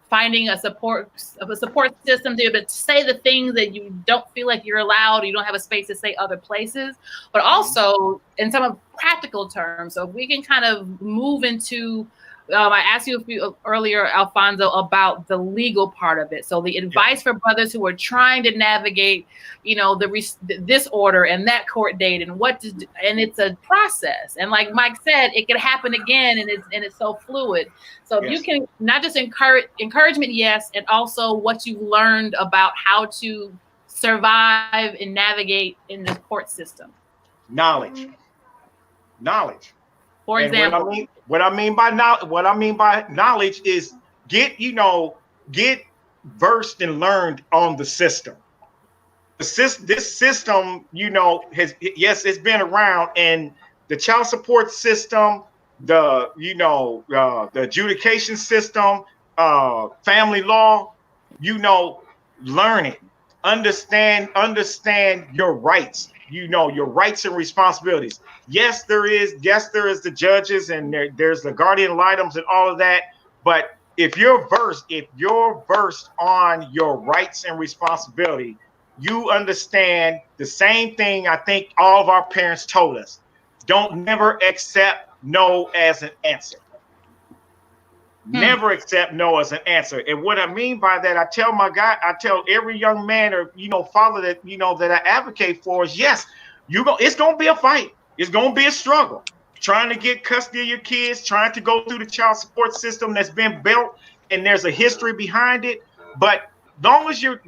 finding a support system to be able to say the things that you don't feel like you're allowed, you don't have a space to say other places, but also in some of practical terms. So if we can kind of move into, I asked you earlier, Alfonso, about the legal part of it. So the advice for brothers who are trying to navigate, this order and that court date and and it's a process. And like Mike said, it could happen again, and it's so fluid. So if you can not just encouragement, yes, and also what you've learned about how to survive and navigate in the court system. Knowledge. For example, what I mean by knowledge is get versed and learned on the system. This system, it's been around, and the child support system, the adjudication system, family law, learn it, understand your rights. Your rights and responsibilities. Yes, there is the judges, and there's the guardian ad litems and all of that. But if you're versed on your rights and responsibility, you understand the same thing I think all of our parents told us. Don't never accept no as an answer. Never accept no as an answer. And what I mean by that, I tell every young man or father that that I advocate for is, yes, it's gonna be a fight. It's gonna be a struggle. Trying to get custody of your kids, trying to go through the child support system that's been built, and there's a history behind it. But long as you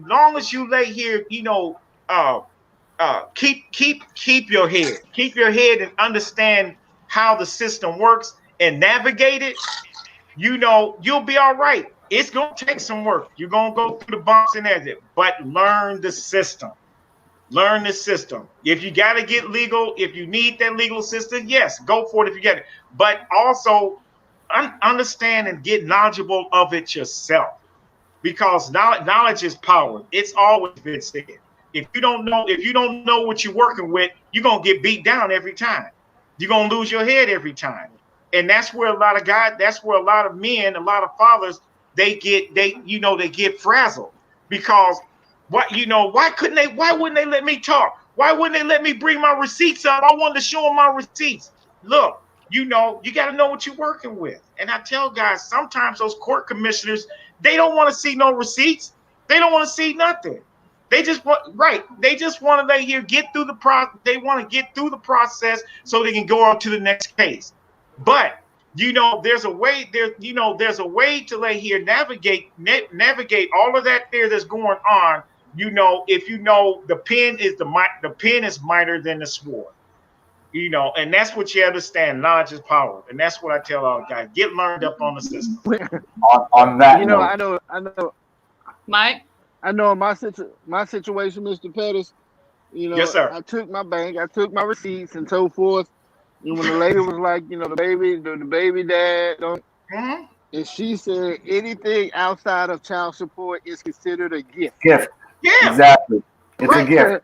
lay here, keep your head. Keep your head and understand how the system works and navigate it. You'll be all right. It's going to take some work. You're going to go through the bumps and everything, but learn the system. Learn the system. If you got to get legal, if you need that legal assistance, yes, go for it if you get it. But also understand and get knowledgeable of it yourself, because knowledge is power. It's always been said. If you don't know what you're working with, you're gonna get beat down every time. You're gonna lose your head every time. And that's where a lot of guys, that's where a lot of men, a lot of fathers, they get frazzled, because why wouldn't they let me talk? Why wouldn't they let me bring my receipts up? I wanted to show them my receipts. Look, you got to know what you're working with. And I tell guys, sometimes those court commissioners, they don't want to see no receipts. They don't want to see nothing. They just want to let you get through the process. They want to get through the process so they can go on to the next case. But there's a way to let here navigate all of that there that's going on. If the pen is mightier than the sword. And that's what you understand. Knowledge is power, and that's what I tell all guys: get learned up on the system. On that, I know, Mike. I know in my situation, Mr. Pettis. Yes, sir. I took my bank, I took my receipts and so forth. And when the lady was like, the baby dad don't, and she said anything outside of child support is considered a gift. Gift. Yeah. Exactly. It's a gift.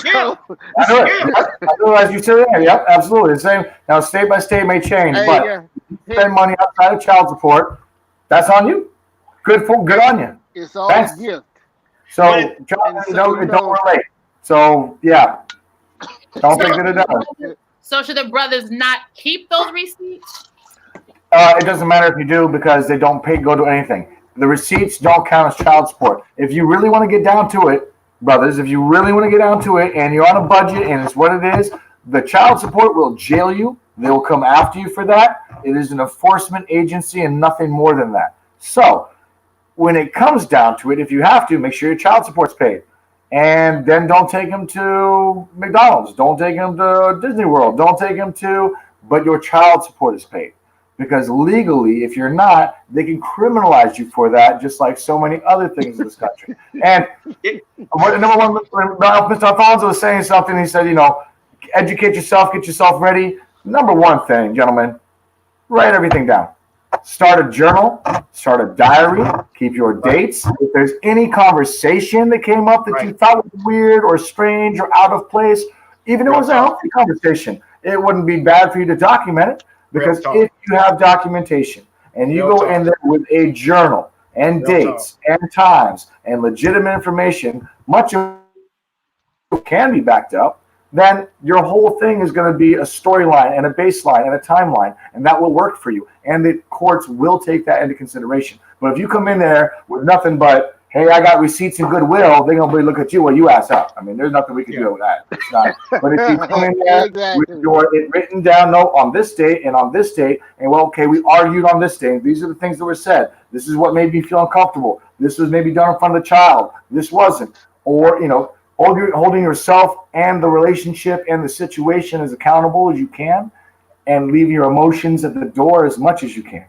Yeah. I know, as you said there. Yep, absolutely. The same. Now, state by state may change, but if you spend money outside of child support, that's on you. Good on you. It's all a gift. So, John, don't relate. So, yeah. Don't think that it does. So should the brothers not keep those receipts? It doesn't matter if you do, because they don't go to anything. The receipts don't count as child support. If you really want to get down to it, brothers, if you really want to get down to it and you're on a budget and it's what it is, the child support will jail you. They will come after you for that. It is an enforcement agency and nothing more than that. So when it comes down to it, if you have to, make sure your child support's paid. And then don't take them to McDonald's. Don't take them to Disney World. Don't take them but your child support is paid. Because legally, if you're not, they can criminalize you for that, just like so many other things in this country. And number one, Mr. Alfonso was saying something. He said, educate yourself, get yourself ready. Number one thing, gentlemen, write everything down. Start a journal, start a diary, keep your dates. If there's any conversation that came up that you thought was weird or strange or out of place, even if it was a healthy conversation, it wouldn't be bad for you to document it. Because if you have documentation and you go in there with a journal and dates and times and legitimate information, much of it can be backed up, then your whole thing is going to be a storyline and a baseline and a timeline, and that will work for you. And the courts will take that into consideration. But if you come in there with nothing but, hey, I got receipts and goodwill, they're going to look at you, well, you ass up. I mean, there's nothing we can do with that. It's not. But if you come in there with it written down, no, on this date and on this date, and well, okay, we argued on this date. These are the things that were said. This is what made me feel uncomfortable. This was maybe done in front of the child. This wasn't. Or, holding yourself and the relationship and the situation as accountable as you can, and leave your emotions at the door as much as you can.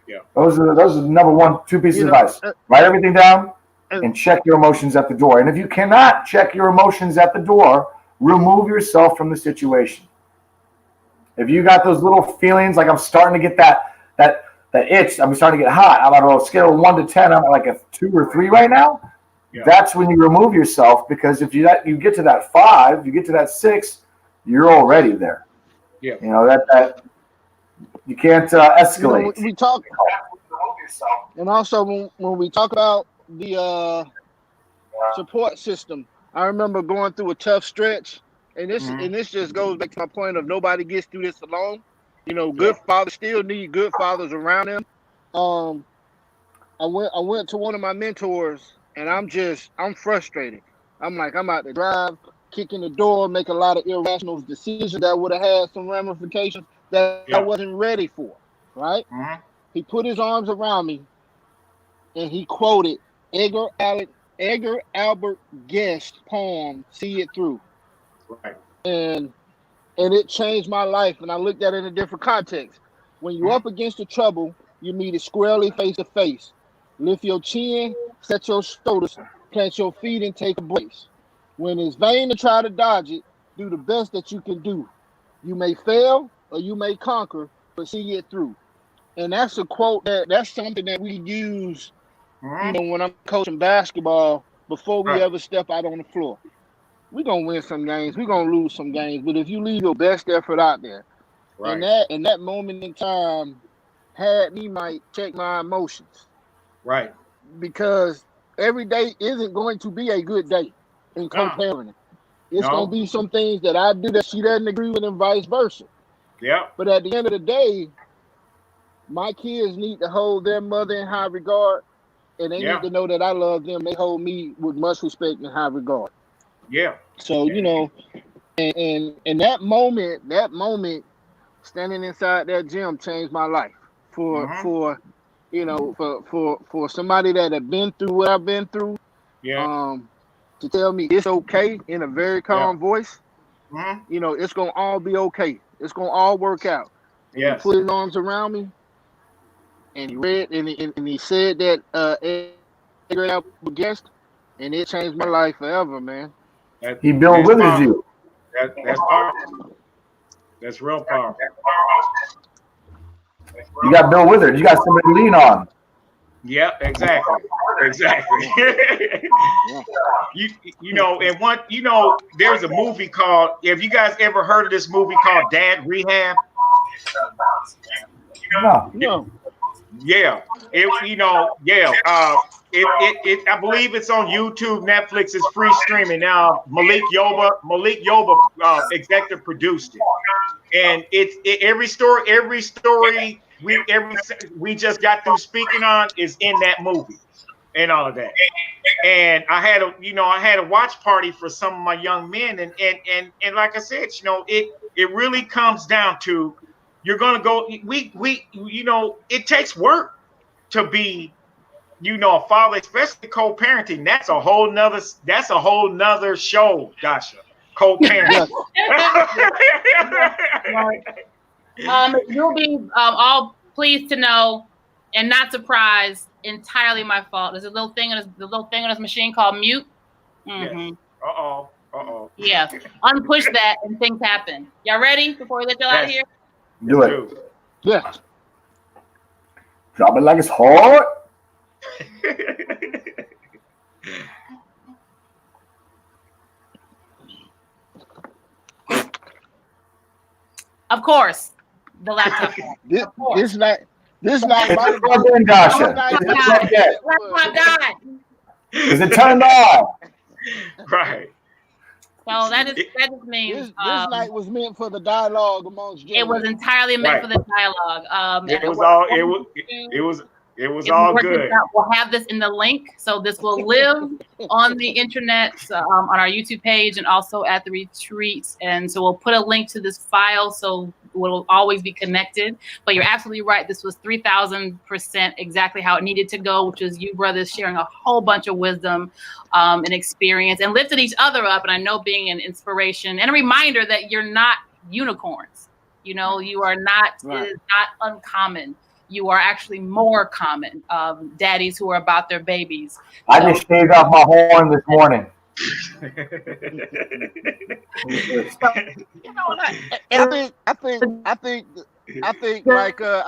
Yeah. Those are the number one, two pieces of advice. Write everything down and check your emotions at the door. And if you cannot check your emotions at the door, remove yourself from the situation. If you got those little feelings, like I'm starting to get that itch, I'm starting to get hot. I'm on a scale of 1 to 10, I'm at like a 2 or 3 right now. Yeah. That's when you remove yourself, because if you get to that 5, you get to that 6, you're already there. Yeah. That you can't escalate. We talk, and also when we talk about the support system, I remember going through a tough stretch, and this just goes back to my point of nobody gets through this alone. Good fathers still need good fathers around them. I went to one of my mentors, and I'm frustrated. I'm out to drive, kick in the door, make a lot of irrational decisions that would have had some ramifications that I wasn't ready for, right? Mm-hmm. He put his arms around me, and he quoted Edgar Albert Guest's poem, "See It Through." Right. And it changed my life, and I looked at it in a different context. When you're up against the trouble, you meet it squarely face to face. Lift your chin, set your shoulders, plant your feet, and take a brace. When it's vain to try to dodge it, do the best that you can do. You may fail or you may conquer, but see it through. And that's a quote that's something that we use, when I'm coaching basketball before we ever step out on the floor. We're gonna win some games, we're gonna lose some games, but if you leave your best effort out there, and that moment in time had me might check my emotions. Right. Because every day isn't going to be a good day in co-parenting. It's gonna be some things that I do that she doesn't agree with, and vice versa. Yeah. But at the end of the day, my kids need to hold their mother in high regard, and they need to know that I love them. They hold me with much respect and high regard. Yeah. So and that moment standing inside that gym changed my life. For somebody that had been through what I've been through, to tell me it's okay in a very calm voice, it's gonna all be okay. It's gonna all work out. And he put his arms around me, and he read and he said that guest, and it changed my life forever, man. He Bill Withers you. That's powerful. That's real powerful. You got Bill Withers. You got somebody to lean on. Yeah, exactly. There's a movie called. Have you guys ever heard of this movie called Dad Rehab? No. Yeah. I believe it's on YouTube, Netflix is free streaming now. Malik Yoba executive produced it, and every story we just got through speaking on is in that movie, and all of that. And I had a watch party for some of my young men, and like I said, it really comes down to you're gonna go. It takes work to be. A father, especially co-parenting, that's a whole nother show, Dasha. Co-parenting. You'll be all pleased to know and not surprised. Entirely my fault. There's a little thing on this machine called mute. Mm-hmm. Yes. Uh-oh. Yeah. Unpush that and things happen. Y'all ready before we let y'all out of here? Do it. Yeah. Drop it like it's hard. Of course, the laptop. This night. Laptop died. Is it turned on? Right. So that just means this night was meant for the dialogue amongst gentlemen. It was entirely meant for the dialogue. It was all good. We'll have this in the link, so this will live on the internet, on our YouTube page, and also at the retreats. And so we'll put a link to this file, so we'll always be connected. But you're absolutely right. This was 3,000% exactly how it needed to go, which is you brothers sharing a whole bunch of wisdom and experience, and lifting each other up. And I know being an inspiration and a reminder that you're not unicorns. You are not. Right. It is not uncommon. You are actually more common daddies who are about their babies. I just shaved off my horn this morning. I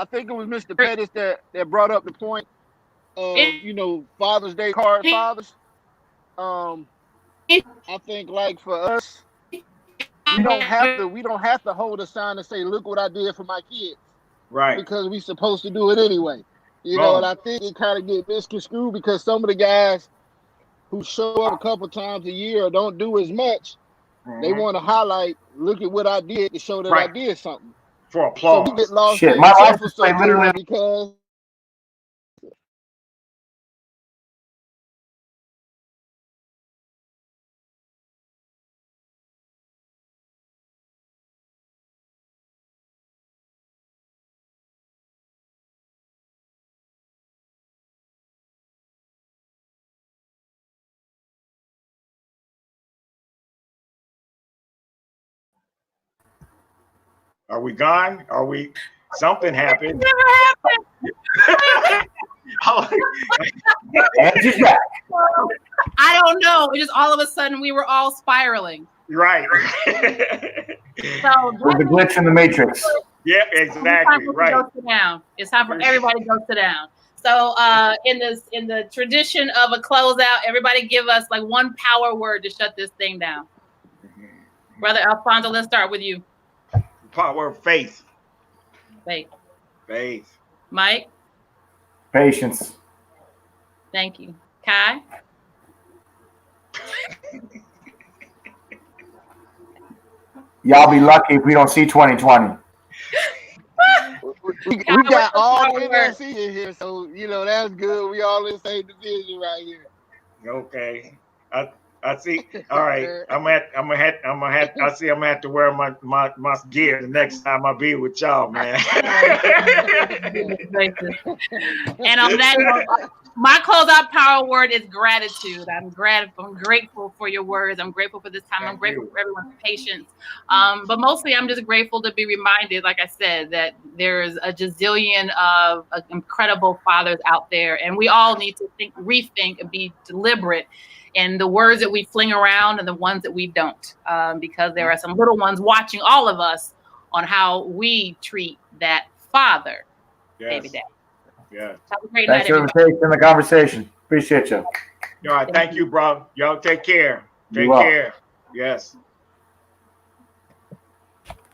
think it was Mr. Pettis that brought up the point of Father's Day card fathers. I think like for us, we don't have to hold a sign and say, look what I did for my kids. Right. Because we're supposed to do it anyway. And I think it kind of get misconstrued because some of the guys who show up a couple times a year or don't do as much, they want to highlight, look at what I did to show that I did something. For applause. So we get lost in my life is literally because Are we gone? Something happened? It never happened. And she's back. I don't know. It just all of a sudden we were all spiraling. Right. So With the glitch in the matrix. Yeah, it's time exactly. for Right. go sit down. It's time for everybody to go sit down. So in the tradition of a closeout, everybody give us like one power word to shut this thing down. Brother Alfonso, let's start with you. Power of faith. Faith. Faith. Mike, Patience. thank you. Kai, Y'all be lucky if we don't see 2020. We got all the NLC in here, so you know that's good. We all in the same division right here. Okay. I see. All right. I'm gonna have to wear my gear the next time I be with y'all, man. and on that note, my closeout power word is gratitude. I'm grateful for your words. I'm grateful for this time. I'm grateful for everyone's patience. But mostly I'm just grateful to be reminded, like I said, that there's a gazillion of incredible fathers out there. And we all need to rethink and be deliberate in the words that we fling around and the ones that we don't. Because there are some little ones watching all of us on how we treat that father, baby dad. Yeah. Have a great Thanks night, for the invitation and the conversation. Appreciate you. All right. Thank you, bro. Y'all take care. Take You are. care. Yes.